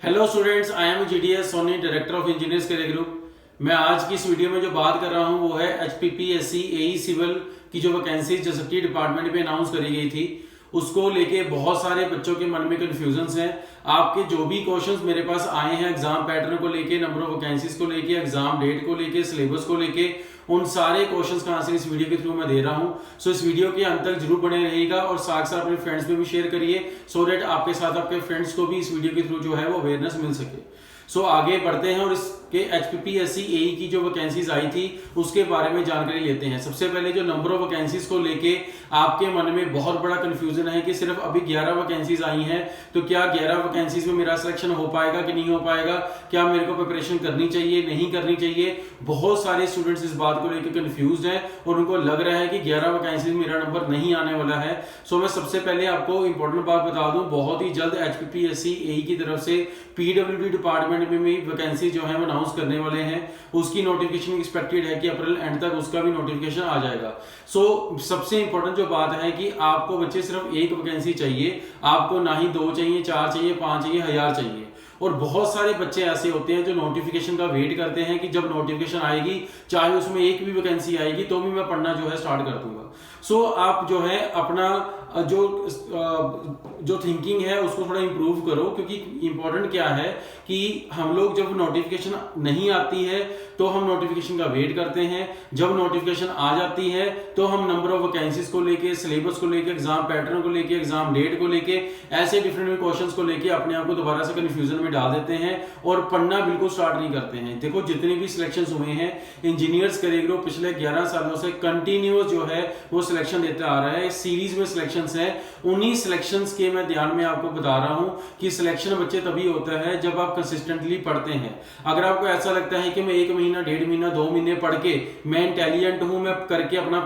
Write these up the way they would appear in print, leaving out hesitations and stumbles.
Hello students, I am GDS Soni, director of engineers career group. मैं आज की इस वीडियो में जो बात कर रहा हूं वो है एचपीपीएससी एई सिविल की जो वैकेंसी जलशक्ति डिपार्टमेंट में अनाउंस करी गई थी, उसको लेके बहुत सारे बच्चों के मन में कंफ्यूजन्स हैं। आपके जो भी क्वेश्चंस मेरे पास आए हैं एग्जाम पैटर्न को लेके, नंबर ऑफ वैकेंसीज को लेके, एग्जाम डेट को लेके, सिलेबस को लेके, उन सारे क्वेश्चंस का आंसर इस वीडियो के थ्रू मैं दे रहा हूं। सो इस वीडियो के अंत तक जरूर बने रहिएगा और साथ साथ अपने फ्रेंड्स में भी शेयर करिए, सो दैट आपके साथ आपके फ्रेंड्स को भी इस वीडियो के थ्रू जो है वो अवेयरनेस मिल सके। सो आगे बढ़ते हैं और इसके एचपीपीएससी एई की जो वैकेंसीज आई थी उसके बारे में जानकारी लेते हैं। सबसे पहले जो नंबर ऑफ वैकेंसीज को लेके आपके मन में बहुत बड़ा कंफ्यूजन है कि सिर्फ अभी 11 वैकेंसीज आई हैं, तो क्या 11 वैकेंसीज में मेरा सिलेक्शन हो पाएगा कि नहीं हो पाएगा, क्या मेरे को प्रिपरेशन करनी चाहिए नहीं करनी चाहिए। बहुत सारे स्टूडेंट्स इस बात को लेकर कंफ्यूज हैं और उनको लग रहा है कि 11 वैकेंसीज मेरा नंबर नहीं आने वाला है। सो मैं सबसे पहले आपको इंपॉर्टेंट बात बता दूं, बहुत ही जल्द एचपीपीएससी एई की तरफ से पीडब्ल्यूडी डिपार्टमेंट में भी वैकेंसी जो है वो अनाउंस करने वाले हैं। उसकी नोटिफिकेशन एक्सपेक्टेड है कि अप्रैल एंड तक उसका भी नोटिफिकेशन आ जाएगा। सो सबसे इंपॉर्टेंट जो बात है कि आपको बच्चे सिर्फ एक वैकेंसी चाहिए, आपको ना ही 2 चाहिए, 4 चाहिए, 5 चाहिए, 1000 चाहिए। और बहुत सारे बच्चे ऐसे होते हैं जो नोटिफिकेशन का वेट करते हैं कि जब नोटिफिकेशन आएगी, चाहे उसमें एक भी वैकेंसी आएगी तो भी मैं पढ़ना जो है स्टार्ट कर दूंगा। सो आप जो है अपना जो थिंकिंग है उसको थोड़ा इंप्रूव करो, क्योंकि इंपॉर्टेंट क्या है कि हम लोग जब नोटिफिकेशन नहीं आती है तो हम नोटिफिकेशन का वेट करते हैं, जब नोटिफिकेशन आ जाती है तो हम नंबर ऑफ वैकेंसीज को लेके, सिलेबस को लेके, एग्जाम पैटर्न को लेके, एग्जाम डेट को लेके, ऐसे डिफरेंट क्वेश्चंस को लेके अपने आप को दोबारा से कंफ्यूजन में डाल देते हैं और पढ़ना बिल्कुल स्टार्ट नहीं करते हैं। देखो, जितने भी सिलेक्शंस हुए हैं इंजीनियर्स करियर ग्रुप पिछले 11 सालों से कंटिन्यूअस जो है वो सिलेक्शन देता आ रहा है। सीरीज में सिलेक्शंस है, उन्हीं सिलेक्शंस के मैं ध्यान में आपको बता रहा हूं कि सिलेक्शन बच्चे तभी होता है जब आप कंसिस्टेंटली पढ़ते हैं। अगर आपको ऐसा लगता है कि मैं 1 महीना, 1.5 महीना, 2 महीने पढ़ के मैं इंटेलिजेंट हूं, मैं करके अपना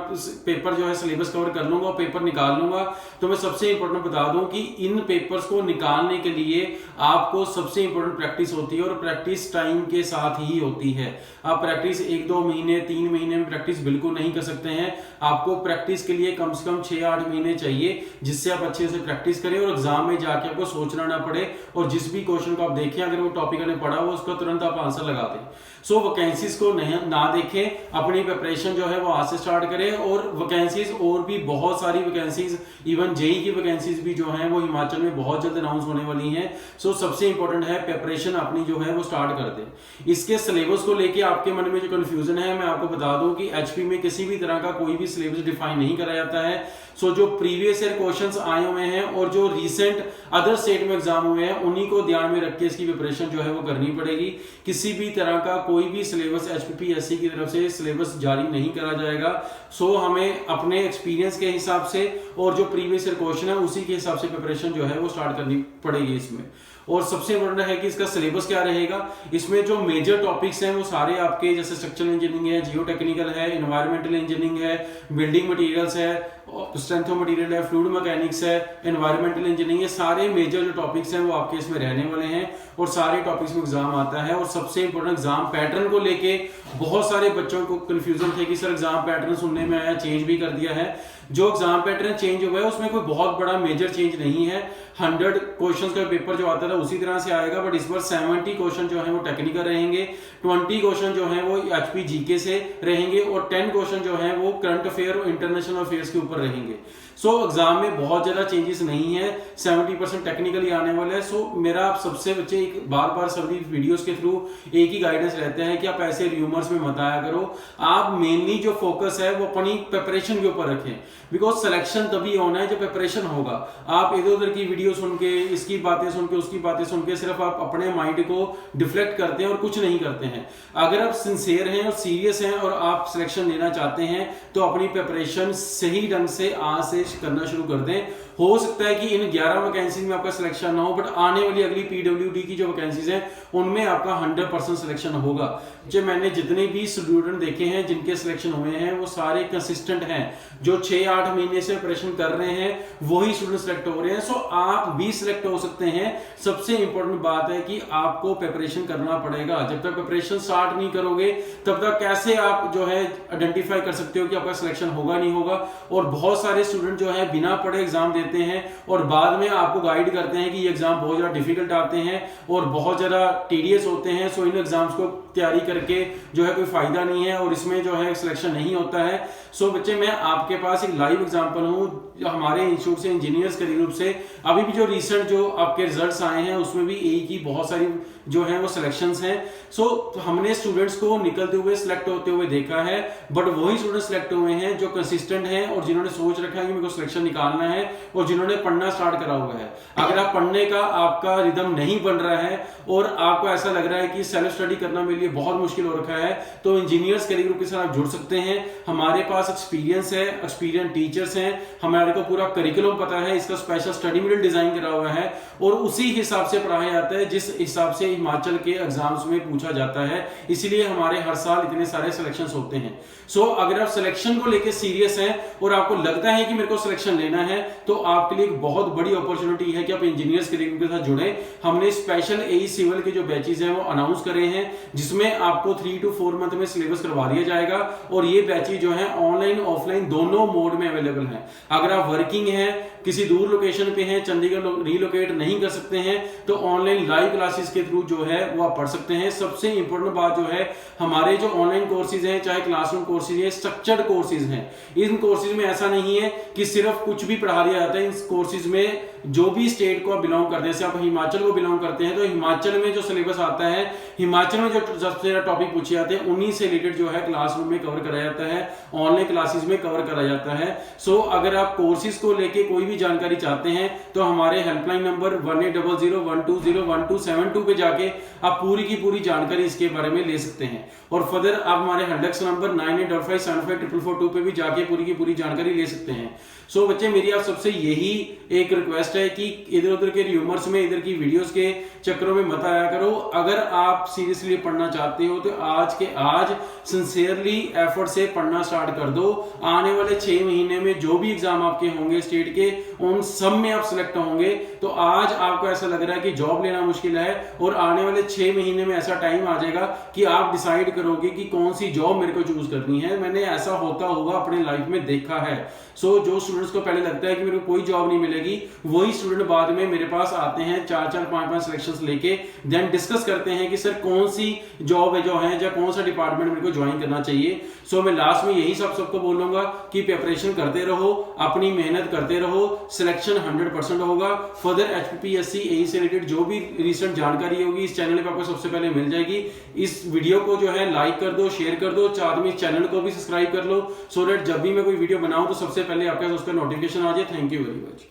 पेपर जो है सिलेबस कवर कर लूंगा, पेपर निकाल लूंगा, तो मैं सबसे इंपॉर्टेंट बता दूं कि इन पेपर्स को निकालने के लिए आपको सबसे इंपॉर्टेंट प्रैक्टिस होती है और प्रैक्टिस टाइम के साथ ही होती है। आप प्रैक्टिस 1-2 महीने, 3 महीने में प्रैक्टिस बिल्कुल नहीं कर सकते हैं। आपको प्रैक्टिस के लिए कम से कम 6-8 महीने चाहिए, जिससे आप अच्छे से प्रैक्टिस करें और एग्जाम में जाके आपको सोचना ना पड़े और जिस भी क्वेश्चन को आप देखें, अगर वो टॉपिक ने पढ़ा हो उसका तुरंत आप आंसर लगा दें। सो वैकेंसीज को ना देखें, अपनी प्रिपरेशन जो है वो आज से स्टार्ट करें। और वैकेंसीज और भी बहुत सारी वैकेंसीज, इवन जेई की वैकेंसीज भी जो है वो हिमाचल में बहुत जल्द अनाउंस होने वाली हैं। सो सबसे इंपॉर्टेंट है प्रिपरेशन अपनी जो है वो स्टार्ट कर दें। इसके सिलेबस को लेके आपके मन में जो कंफ्यूजन है, मैं आपको बता दूं कि एचपी में किसी भी तरह का कोई भी सिलेबस डिफाइन नहीं करा जाता है। सो जो प्रीवियस ईयर क्वेश्चंस आए हुए हैं और जो रिसेंट अदर स्टेट में एग्जाम हुए हैं, उन्हीं को ध्यान में रख के इसकी प्रिपरेशन जो है वो करनी पड़ेगी। किसी भी तरह का कोई भी सिलेबस एचपीपीएससी की तरफ से सिलेबस जारी नहीं करा जाएगा। सो हमें अपने एक्सपीरियंस के हिसाब से और जो प्रीवियस ईयर क्वेश्चन है उसी के हिसाब से प्रिपरेशन जो है वो स्टार्ट करनी पड़ेगी इसमें। और सबसे इंपॉर्टेंट है कि इसका सिलेबस क्या रहेगा। इसमें जो मेजर टॉपिक्स हैं वो सारे आपके, जैसे स्ट्रक्चरल इंजीनियरिंग है, जियो टेक्निकल है, एनवायरमेंटल इंजीनियरिंग है, बिल्डिंग मटेरियल्स है, स्ट्रेंथ ऑफ मटेरियल है, फ्लूइड मैकेनिक्स है, एनवायरमेंटल इंजीनियरिंग, ये सारे मेजर जो टॉपिक्स हैं वो आपके इसमें रहने वाले हैं और सारे टॉपिक्स में एग्जाम आता है। और सबसे इंपॉर्टेंट एग्जाम पैटर्न को लेके बहुत सारे बच्चों को कंफ्यूजन थे कि सर एग्जाम पैटर्न सुनने में आया, चेंज भी कर दिया है। जो एग्जाम पैटर्न चेंज हुआ है उसमें कोई बहुत बड़ा मेजर चेंज नहीं है। 100 क्वेश्चंस का पेपर जो आता था उसी तरह से आएगा, बट इस बार 70 क्वेश्चन जो है वो टेक्निकल रहेंगे, 20 क्वेश्चन जो है वो एचपी जीके से रहेंगे और 10 क्वेश्चन जो है वो करंट अफेयर और इंटरनेशनल अफेयर्स के ऊपर रहेंगे। सो एग्जाम में बहुत ज्यादा चेंजेस नहीं है, 70% टेक्निकली आने वाले हैं। सो मेरा आप सबसे बच्चे एक बार सभी वीडियोस के थ्रू एक ही गाइडेंस रहता है कि आप ऐसे र्यूमर्स में मत आया करो। आप मेनली जो फोकस है वो अपनी प्रिपरेशन के ऊपर रखें, बिकॉज सिलेक्शन तभी होना है जब प्रिपरेशन होगा। आप इधर उधर की वीडियो सुन के, इसकी बातें सुन के, उसकी बातें सुन के सिर्फ आप अपने माइंड को डिफ्लेक्ट करते हैं और कुछ नहीं करते हैं। अगर आप सिंसियर हैं और सीरियस हैं और आप सिलेक्शन लेना चाहते हैं तो अपनी प्रिपरेशन सही ढंग से आज से करना शुरू कर दें। हो सकता है कि इन 11 वैकेंसीज में आपका सिलेक्शन ना हो, बट आने वाली अगली पीडब्ल्यूडी की जो वैकेंसीज हैं उनमें आपका 100% सिलेक्शन होगा। जो मैंने जितने भी स्टूडेंट देखे हैं जिनके सिलेक्शन हुए हैं वो सारे कंसिस्टेंट हैं, जो 6-8 महीने से प्रिपरेशन कर रहे हैं वही स्टूडेंट सिलेक्ट हो रहे हैं। सो आप भी सिलेक्ट हो सकते हैं। सबसे इंपॉर्टेंट बात है कि आपको प्रिपरेशन करना पड़ेगा। जब तक प्रिपरेशन स्टार्ट नहीं करोगे तब तक कैसे आप जो है आइडेंटिफाई कर सकते हो कि आपका सिलेक्शन होगा नहीं होगा। और बहुत सारे स्टूडेंट जो है बिना पढ़े एग्जाम देते देते हैं और बाद में आपको गाइड करते हैं कि ये एग्जाम बहुत ज़्यादा डिफिकल्ट आते हैं और बहुत ज़्यादा टीडियस होते हैं, सो इन एग्जाम्स को तैयारी करके जो है कोई फायदा नहीं है और इसमें जो है सिलेक्शन नहीं होता है। सो बच्चे, मैं आपके पास एक लाइव एग्जांपल हूँ हमारे इंस्टीट्यूट से, इंजीनियर्स के ग्रुप से। अभी भी जो रिसेंट जो आपके रिजल्ट्स आए हैं उसमें भी एई की बहुत सारी जो है वो सिलेक्शंस हैं। सो हमने स्टूडेंट्स को निकलते हुए सिलेक्ट होते हुए देखा है, बट वही स्टूडेंट सिलेक्ट हुए हैं जो कंसिस्टेंट हैं और जिन्होंने सोच रखा है कि मेरे को सिलेक्शन निकालना है और जिन्होंने पढ़ना स्टार्ट करा हुआ है। अगर आप पढ़ने का आपका रिदम नहीं बन रहा है और आपको ऐसा लग रहा है कि सेल्फ स्टडी करना मेरे लिए बहुत मुश्किल हो रखा है, तो इंजीनियर्स स्टडी ग्रुप के साथ आप जुड़ सकते हैं। हमारे पास एक्सपीरियंस है, एक्सपीरियंस टीचर्स हैं, हमारे को पूरा करिकुलम पता है, इसका स्पेशल स्टडी मटेरियल डिजाइन करा हुआ है और उसी हिसाब से पढ़ाया जाता है जिस हिसाब से हिमाचल के एग्जाम्स में पूछा जाता है। इसीलिए हमारे हर साल इतने सारे सिलेक्शंस होते हैं। सो अगर आप सिलेक्शन को लेके सीरियस हैं और आपको लगता है कि मेरे को सिलेक्शन लेना है, तो आपके लिए एक बहुत बड़ी अपॉर्चुनिटी है कि आप इंजीनियर्स के साथ जुड़े। हमने स्पेशल एई सिविल के जो बैचेस हैं वो अनाउंस करे हैं, जिसमें आपको 3 to 4 मंथ में सिलेबस करवा दिया जाएगा और ये बैचेस जो है ऑनलाइन ऑफलाइन दोनों मोड में अवेलेबल है। अगर आप वर्किंग हैं, किसी दूर लोकेशन पे हैं, चंडीगढ़ रिलोकेट नहीं कर सकते हैं, तो ऑनलाइन लाइव क्लासेस के थ्रू जो है वो आप पढ़ सकते हैं। सबसे इंपॉर्टेंट बात जो है, हमारे जो ऑनलाइन कोर्सेज हैं, चाहे क्लासरूम कोर्सेज हैं, स्ट्रक्चर्ड कोर्सेज हैं। इन कोर्सेज में ऐसा नहीं है कि सिर्फ कुछ भी पढ़ा दिया जाता है। इस कोर्सेज में जो भी स्टेट को आप बिलोंग करते हैं, जैसे आप हिमाचल को बिलोंग करते हैं, तो हिमाचल में जो सिलेबस आता है, हिमाचल में जो सबसे ज्यादा टॉपिक पूछे जाते हैं, उन्हीं से रिलेटेड जो है क्लासरूम में कवर कराया जाता है, ऑनलाइन क्लासेस में कवर कराया जाता है। सो अगर आप कोर्सेज को लेके कोई भी जानकारी चाहते हैं, तो हमारे हेल्पलाइन नंबर 1800120127 पे जाके आप पूरी की पूरी जानकारी इसके बारे में ले सकते हैं। और फर्दर आप हमारे हेल्पडेस्क नंबर 9855754442 पे भी जाके पूरी की पूरी जानकारी ले सकते हैं। सो बच्चे, मेरी आप सबसे यही एक रिक्वेस्ट है कि इधर उधर के र्यूमर्स में, इधर की वीडियोस के चक्करों में मत आया करो। अगर आप सीरियसली पढ़ना चाहते हो तो आज के आज सिंसियरली एफर्ट से पढ़ना स्टार्ट कर दो। आने वाले 6 महीने में जो भी एग्जाम आपके होंगे स्टेट के, उन सब में आप सिलेक्ट होंगे। तो आज आपको ऐसा लग रहा है कि जॉब लेना मुश्किल है, और आने वाले 6 महीने में ऐसा टाइम आ जाएगा कि आप डिसाइड करोगे कि कौन सी जॉब मेरे को चूज करनी है। मैंने ऐसा होता हुआ अपने लाइफ में देखा है। सो जो स्टूडेंट्स को पहले लगता है कि मेरे को कोई जॉब नहीं मिलेगी, वही स्टूडेंट बाद में मेरे पास आते हैं 4-4, 5-5 सिलेक्शंस लेके, देन डिस्कस करते हैं कि सर कौन सी जॉब है जो है, या कौन सा डिपार्टमेंट मेरे को ज्वाइन करना चाहिए। सो मैं लास्ट में यही सबको बोलूंगा कि प्रिपरेशन करते रहो, अपनी मेहनत करते रहो, सिलेक्शन 100% होगा। फर्दर HPPSC एई से रिलेटेड जो भी रिसेंट जानकारी होगी इस चैनल पे आपको सबसे पहले मिल जाएगी। इस वीडियो को जो है लाइक कर दो, शेयर कर दो, साथ में इस चैनल को भी सब्सक्राइब कर लो, सो दैट जब भी मैं कोई वीडियो बनाऊं तो सबसे पहले आपके पास उसका नोटिफिकेशन आ जाए। Thank you very much.